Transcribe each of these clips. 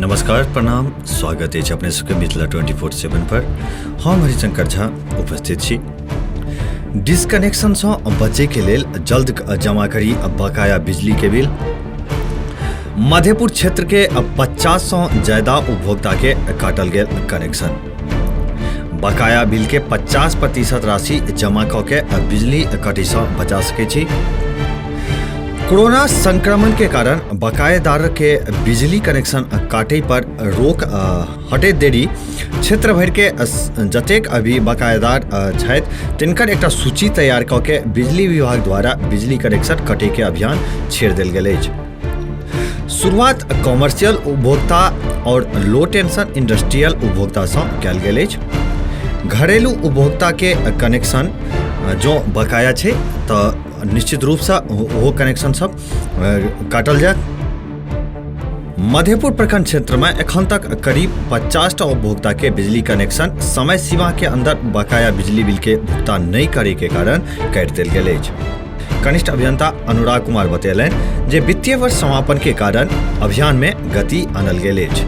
नमस्कार, प्रणाम, स्वागत अछि अपने सबके मिथिला 24/7 पर। हम हरिशंकर झा उपस्थित छी। डिस्कनेक्शन से बचे के लेल जल्द जमा करी बकाया बिजली के बिल। मधेपुर क्षेत्र के 50 से ज्यादा उपभोक्ता के काटल गेल कनेक्शन। बकाया बिल के 50% राशि जमा क के बिजली कटै से बचा सकै छी। कोरोना संक्रमण के कारण बकायेदार के बिजली कनेक्शन काटे पर रोक हटे देरी क्षेत्र भर के जतेक अभी बकायेदार छथि तिनकर एकटा सूची तैयार क के बिजली विभाग द्वारा बिजली कनेक्शन कटे के अभियान छेड़ देल गेल अछि। शुरुआत कॉमर्शियल उपभोक्ता और लो टेंशन इंडस्ट्रियल उपभोक्ता से कयल गेल अछि। घरेलू उपभोक्ता के कनेक्शन जो बकाया छै तऽ निश्चित रूप से वो कनेक्शन सब काटल जाए। मधेपुर प्रखंड क्षेत्र में एखन तक करीब 50 उपभोक्ता के बिजली कनेक्शन समय सीमा के अंदर बकाया बिजली बिल के भुगतान नहीं करे के कारण काटि देल गेल अछि। कनिष्ठ अभियंता अनुराग कुमार बतेलनि जे वित्तीय वर्ष समापन के कारण अभियान में गति आनल गेल अछि।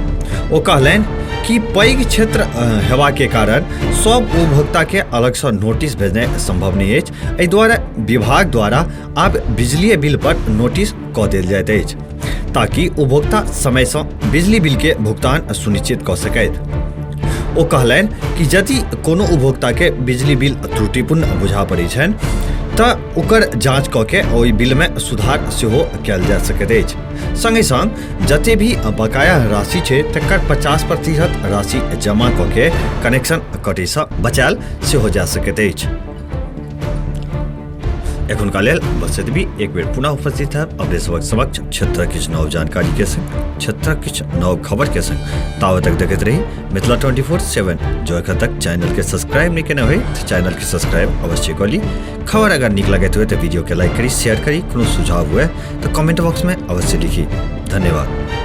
ओ कहलनि कि पैघ क्षेत्र हेबा के कारण सब उपभोक्ता के अलग से नोटिस भेजने संभव नहीं अछि। एहि द्वारा विभाग द्वारा आब बिजली बिल पर नोटिस क देल जाइत अछि ताकि उपभोक्ता समय से बिजली बिल के भुगतान सुनिश्चित क सकैत। ओ कहलनि कि यदि कोनो उपभोक्ता के बिजली बिल त्रुटिपूर्ण बुझा पड़ै छनि तऽ ओकर जांच क के ओहि बिल में सुधार सेहो कयल जा सकैत अछि। संगे संग जते भी बकाया राशि छै तकर 50% राशि जमा क के कनेक्शन कटै से बचायल सेहो जा सकैत अछि। एखुनका लेल बस एतबी। एक बेर पुनः उपस्थित है अपने सबक समक्ष क्षेत्र किछु नव जानकारी के संग, क्षेत्र किछु नव खबर के संग। तावत तक देखते रही मिथिला 24/7। जो एखन तक चैनल के सब्सक्राइब नहीं केने हुए तो चैनल के सब्सक्राइब अवश्य कर ली। खबर अगर नीक लगत हुए तो वीडियो के लाइक करी, शेयर करी। कोनो सुझाव हुए तो कमेंट बॉक्स में अवश्य लिखी। धन्यवाद।